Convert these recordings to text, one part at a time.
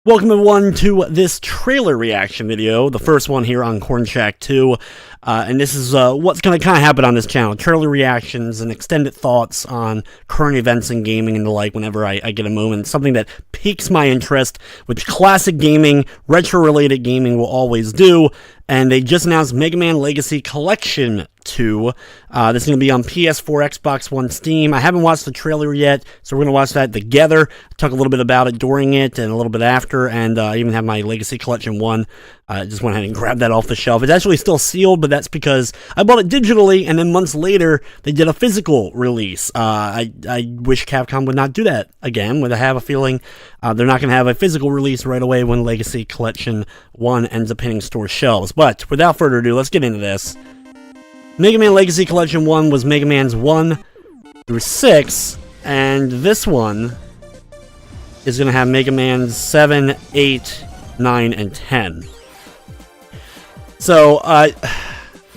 Welcome everyone to this trailer reaction video, the first one here on Corn Shack 2, and this is what's going to kind of happen on this channel, trailer reactions and extended thoughts on current events in gaming and the like whenever I get a moment, something that piques my interest, which classic gaming, retro-related gaming will always do, and they just announced Mega Man Legacy Collection 2. This is going to be on PS4, Xbox One, Steam. I haven't watched the trailer yet, so we're going to watch that together. Talk a little bit about it during it and a little bit after, and I even have my Legacy Collection 1. Just went ahead and grabbed that off the shelf. It's actually still sealed, but that's because I bought it digitally, and then months later, they did a physical release. I wish Capcom would not do that again, but I have a feeling they're not going to have a physical release right away when Legacy Collection 1 ends up hitting store shelves. But without further ado, let's get into this. Mega Man Legacy Collection 1 was Mega Man's 1 through 6, and this one is going to have Mega Man's 7, 8, 9, and 10. So,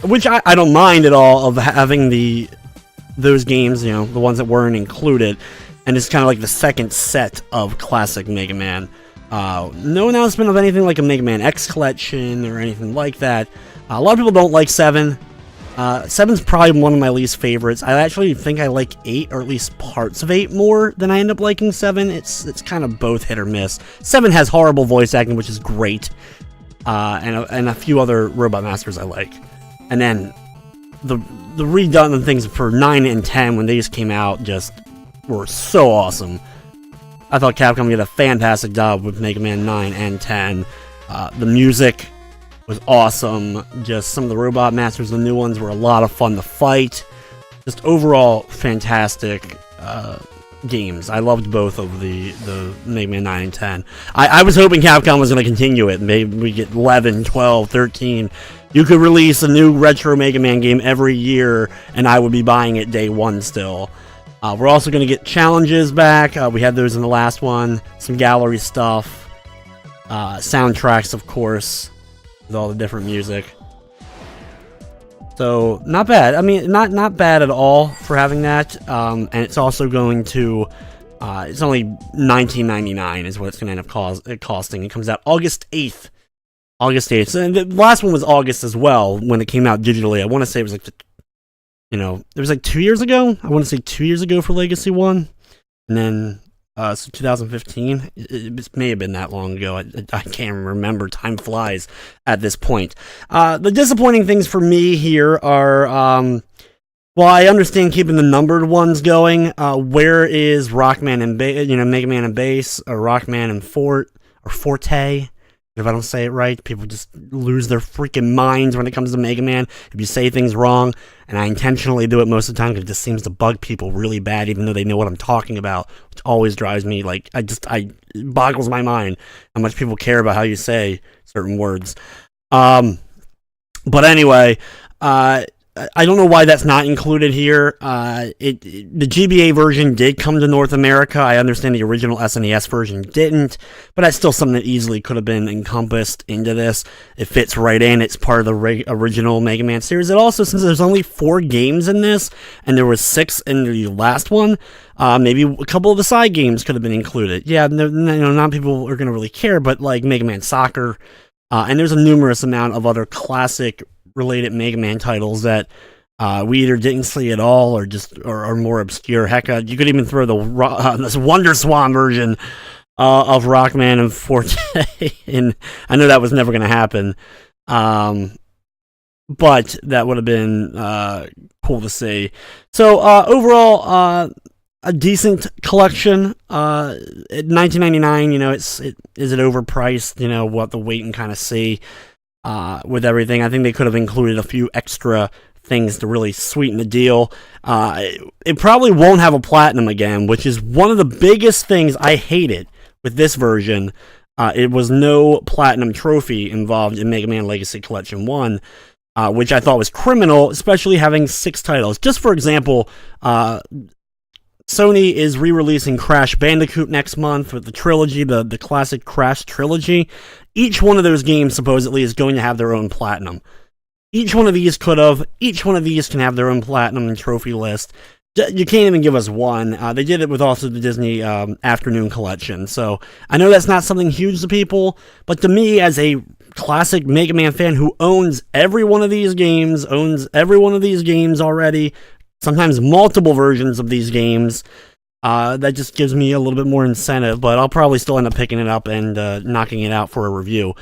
which I don't mind at all of having those games, you know, the ones that weren't included, and it's kind of like the second set of classic Mega Man. No announcement of anything like a Mega Man X Collection or anything like that. A lot of people don't like 7. 7's probably one of my least favorites. I actually think I like 8, or at least parts of 8 more than I end up liking 7. It's kind of both hit or miss. 7 has horrible voice acting, which is great, and a few other Robot Masters I like. And then the redone things for 9 and 10 when they just came out just were so awesome. I thought Capcom did a fantastic job with Mega Man 9 and 10. The music was awesome. Just some of the Robot Masters, the new ones, were a lot of fun to fight. Just overall fantastic games. I loved both of the Mega Man 9 and 10. I was hoping Capcom was going to continue it. Maybe we get 11, 12, 13. You could release a new retro Mega Man game every year, and I would be buying it day one still. We're also going to get challenges back. We had those in the last one. Some gallery stuff. Soundtracks, of course, with all the different music. So, not bad. I mean, not bad at all for having that. And it's also going to... it's only $19.99 is what it's going to end up costing. It comes out August 8th. August 8th. And the last one was August as well, when it came out digitally. I want to say it was like... You know, it was like 2 years ago. I want to say 2 years ago for Legacy 1. And then, so 2015. It may have been that long ago. I can't remember. Time flies at this point. The disappointing things for me here are, well, I understand keeping the numbered ones going. Where is Rockman and Mega Man and Bass, or Rockman and Forte? If I don't say it right, people just lose their freaking minds when it comes to Mega Man. If you say things wrong, and I intentionally do it most of the time because it just seems to bug people really bad, even though they know what I'm talking about, which always drives me, like, it boggles my mind how much people care about how you say certain words. But anyway, I don't know why that's not included here. The GBA version did come to North America. I understand the original SNES version didn't, but that's still something that easily could have been encompassed into this. It fits right in. It's part of the original Mega Man series. It also, since there's only 4 games in this, and there was 6 in the last one, maybe a couple of the side games could have been included. Yeah, not people are going to really care, but like Mega Man Soccer, and there's a numerous amount of other classic related Mega Man titles that we either didn't see at all or just are more obscure. Heck, you could even throw this Wonder Swan version of Rockman and Forte in. I know that was never going to happen, but that would have been cool to see. So overall, a decent collection. At $19.99, you know, is it overpriced? You know, we'll have to wait and kind of see. With everything, I think they could have included a few extra things to really sweeten the deal. It probably won't have a platinum again, which is one of the biggest things I hated with this version. It was no platinum trophy involved in Mega Man Legacy Collection 1, which I thought was criminal, especially having 6 titles. Just for example, Sony is re-releasing Crash Bandicoot next month with the trilogy, the classic Crash trilogy. Each one of those games supposedly is going to have their own platinum. Each one of these could have. Each one of these can have their own platinum and trophy list. You can't even give us one. They did it with also the Disney Afternoon Collection. So I know that's not something huge to people, but to me, as a classic Mega Man fan who owns every one of these games, already, sometimes multiple versions of these games, that just gives me a little bit more incentive. But I'll probably still end up picking it up and knocking it out for a review.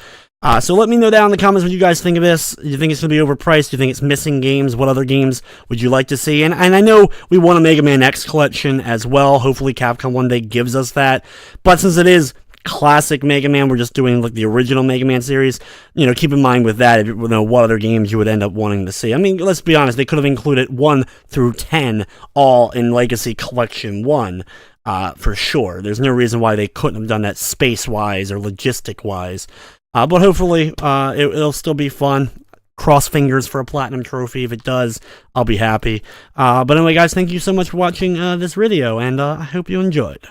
So let me know down in the comments what you guys think of this. Do you think it's going to be overpriced? Do you think it's missing games? What other games would you like to see? And I know we want a Mega Man X collection as well. Hopefully Capcom one day gives us that. But since it is classic Mega Man, we're just doing like the original Mega Man series. Keep in mind with that, what other games you would end up wanting to see. I mean, let's be honest, they could have included 1 through 10 all in Legacy Collection 1. For sure. There's no reason why they couldn't have done that space-wise or logistic-wise. But hopefully, it'll still be fun. Cross fingers for a platinum trophy. If it does, I'll be happy. But anyway, guys, thank you so much for watching this video, and I hope you enjoyed.